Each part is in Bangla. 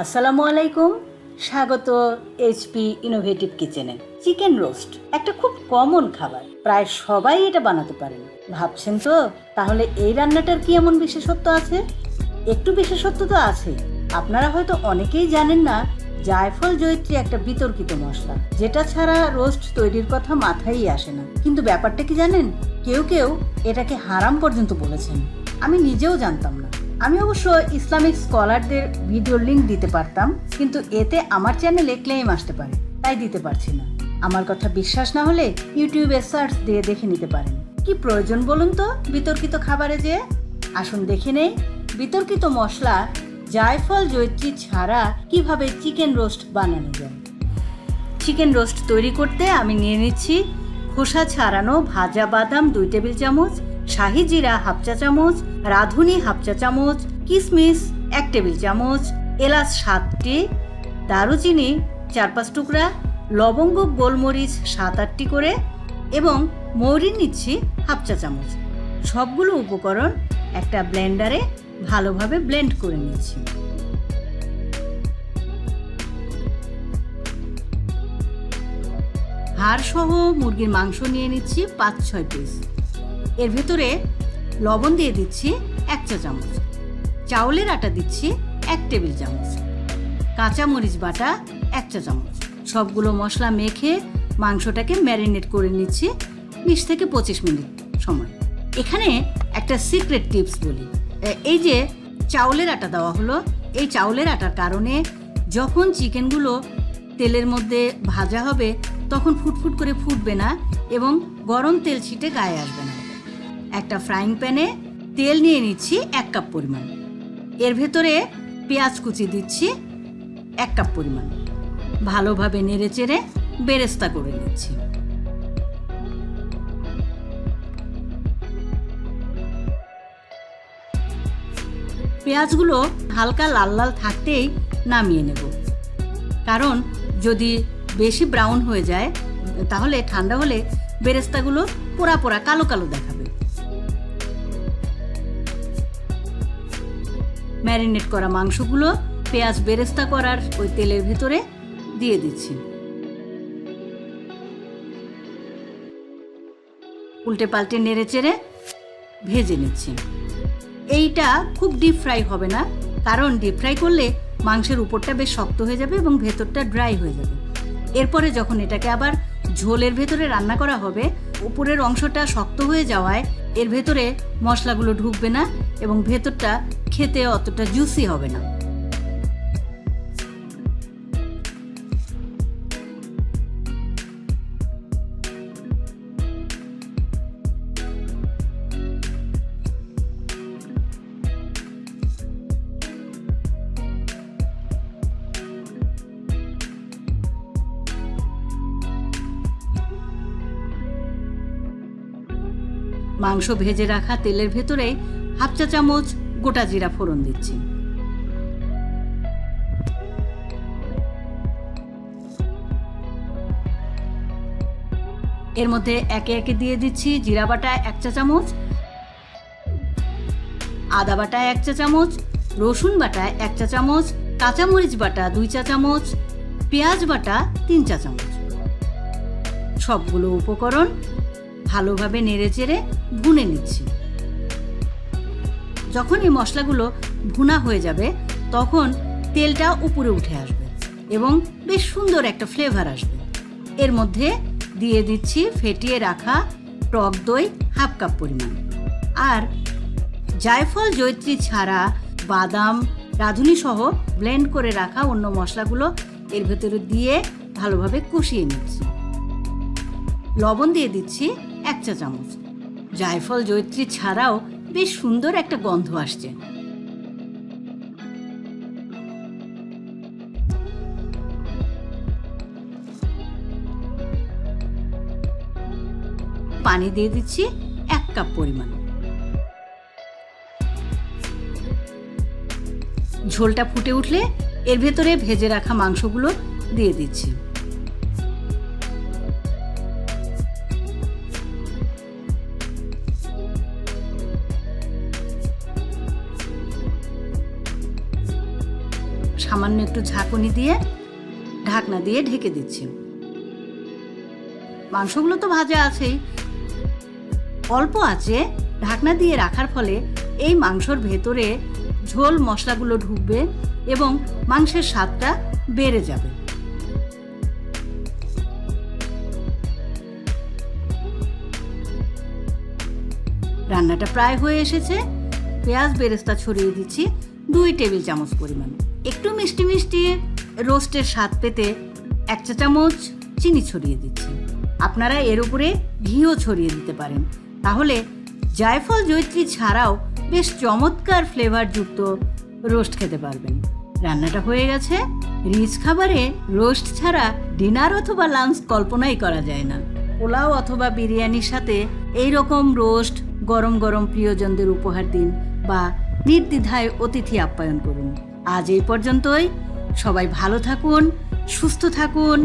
আসসালামু আলাইকুম, স্বাগত এইচপি ইনোভেটিভ কিচেনে। চিকেন রোস্ট একটা খুব কমন খাবার, প্রায় সবাই এটা বানাতে পারেন। ভাবছেন তো তাহলে এই রান্নাটার কি এমন বিশেষত্ব আছে? একটু বিশেষত্ব তো আছে। আপনারা হয়তো অনেকেই জানেন না, জায়ফল জয়িত্রী একটা বিতর্কিত মশলা, যেটা ছাড়া রোস্ট তৈরির কথা মাথায় আসে না। কিন্তু ব্যাপারটা কি জানেন, কেউ কেউ এটাকে হারাম পর্যন্ত বলেছেন। আমি নিজেও জানতাম না। আমি অবশ্য ইসলামিক স্কলারদের ভিডিও লিংক দিতে পারতাম, কিন্তু এতে আমার চ্যানেলে ক্লেম আসতে পারে, তাই দিতে পারছি না। আমার কথা বিশ্বাস না হলে ইউটিউবে সার্চ দিয়ে দেখে নিতে পারেন। কি প্রয়োজন বলুন তো বিতর্কিত খাবারে যে? আসুন দেখে নেই বিতর্কিত মশলা জায়ফল জয়িত্রী ছাড়া কিভাবে চিকেন রোস্ট বানানো যায়। চিকেন রোস্ট তৈরি করতে আমি নিয়ে নিচ্ছি খোসা ছাড়ানো ভাজা বাদাম 2 টেবিল চামচ, শাহি জিরা 1/2 চা চামচ, রাঁধুনি 1/2 চা চামচ, কিশমিশ 1 টেবিল চামচ, এলাচ 7টি, দারুচিনি 4-5 টুকরা, লবঙ্গ গোলমরিচ 7-8টি করে এবং মৌরি নিচ্ছি 1/2 চা চামচ। সবগুলো উপকরণ একটা ব্লেন্ডারে ভালোভাবে ব্লেন্ড করে নিচ্ছি। হাড় সহ মুরগির মাংস নিয়ে নিচ্ছি 5-6 পিস। এর ভেতরে লবণ দিয়ে দিচ্ছি 1 চা চামচ, চাউলের আটা দিচ্ছি 1 টেবিল চামচ, কাঁচা মরিচ বাটা 1 চা চামচ। সবগুলো মশলা মেখে মাংসটাকে ম্যারিনেট করে নিচ্ছি 20 থেকে 25 মিনিট সময়। এখানে একটা সিক্রেট টিপস বলি। এই যে চাউলের আটা দেওয়া হলো, এই চাউলের আটার কারণে যখন চিকেনগুলো তেলের মধ্যে ভাজা হবে তখন ফুটফুট করে ফুটবে না এবং গরম তেল ছিটে গায়ে আসবে না। একটা ফ্রাইং প্যানে তেল নিয়ে নিচ্ছি 1 কাপ পরিমাণ। এর ভেতরে পেঁয়াজ কুচি দিচ্ছি 1 কাপ পরিমাণ। ভালোভাবে নেড়ে চেড়ে বেরেস্তা করে নিচ্ছি। পেঁয়াজগুলো হালকা লাল লাল থাকতেই নামিয়ে নেব, কারণ যদি বেশি ব্রাউন হয়ে যায় তাহলে ঠান্ডা হলে বেরেস্তাগুলো পোড়া পোড়া কালো কালো দেখাবে। ম্যারিনেট করা মাংসগুলো পেঁয়াজ বেরেস্তা করার ওই তেলের ভিতরে দিয়ে দিচ্ছি। উল্টে পাল্টে নেড়ে চেড়ে ভেজে নিচ্ছি। এইটা খুব ডিপ ফ্রাই হবে না, কারণ ডিপ ফ্রাই করলে মাংসের উপরটা বেশ শক্ত হয়ে যাবে এবং ভেতরটা ড্রাই হয়ে যাবে। এরপরে যখন এটাকে আবার ঝোলের ভেতরে রান্না করা হবে, উপরের অংশটা শক্ত হয়ে যাওয়ায় এর ভেতরে মশলাগুলো ঢুকবে না এবং ভেতরটা খেতে অতটা জুসি হবে না। মাংস ভেজে রাখা তেলের ভেতরে 1/2 চা চামচ গোটা জিরা ফোড়ন দিচ্ছি। এর মধ্যে একে একে দিয়ে দিচ্ছি জিরা বাটা 1 চা চামচ, আদা বাটা 1 চা চামচ, রসুন বাটা 1 চা চামচ, কাঁচামরিচ বাটা 2 চা চামচ, পেঁয়াজ বাটা 3 চা চামচ। সবগুলো উপকরণ ভালোভাবে নেড়ে চেড়ে ভুনে নিচ্ছি। যখন এই মশলাগুলো ভুনা হয়ে যাবে তখন তেলটা উপরে উঠে আসবে এবং বেশ সুন্দর একটা ফ্লেভার আসবে। এর মধ্যে দিয়ে দিচ্ছি ফেটিয়ে রাখা টক দই 1/2 কাপ পরিমাণ, আর জায়ফল জয়িত্রী ছাড়া বাদাম রাঁধুনি সহ ব্লেন্ড করে রাখা অন্য মশলাগুলো এর ভেতরে দিয়ে ভালোভাবে কষিয়ে নিচ্ছি। লবণ দিয়ে দিচ্ছি 1 চা চামচ। জায়ফল জয়িত্রী ছাড়াও বেশ সুন্দর একটা গন্ধ আসছে। পানি দিয়ে দিচ্ছি 1 কাপ পরিমাণ। ঝোলটা ফুটে উঠলে এর ভেতরে ভেজে রাখা মাংসগুলো দিয়ে দিচ্ছি। সামান্য একটু ঝাঁকুনি দিয়ে ঢাকনা দিয়ে ঢেকে দিচ্ছি। মাংসগুলো তো ভাজা আছেই, অল্প আঁচে ঢাকনা দিয়ে রাখার ফলে এই মাংসর ভেতরে ঝোল মশলাগুলো ঢুকবে এবং মাংসের স্বাদটা বেড়ে যাবে। রান্নাটা প্রায় হয়ে এসেছে। পেঁয়াজ বেরেস্তা ছড়িয়ে দিচ্ছি 2 টেবিল চামচ পরিমাণ। একটু মিষ্টি মিষ্টি রোস্টের স্বাদ পেতে 1 চা চামচ চিনি ছড়িয়ে দিচ্ছি। আপনারা এর উপরে ঘিও ছড়িয়ে দিতে পারেন, তাহলে জায়ফল জয়িত্রী ছাড়াও বেশ চমৎকার ফ্লেভারযুক্ত রোস্ট খেতে পারবেন। রান্নাটা হয়ে গেছে। রিচ খাবারে রোস্ট ছাড়া ডিনার অথবা লাঞ্চ কল্পনাই করা যায় না। পোলাও অথবা বিরিয়ানির সাথে এই রকম রোস্ট গরম গরম প্রিয়জনদের উপহার দিন বা নির্দ্বিধায় অতিথি আপ্যায়ন করুন। আজ এই পর্যন্তই। সবাই ভালো থাকুন, সুস্থ থাকুন,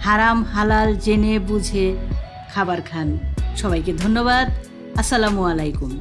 হারাম হালাল জেনে বুঝে খাবার খান। সবাইকে ধন্যবাদ। আসসালামু আলাইকুম।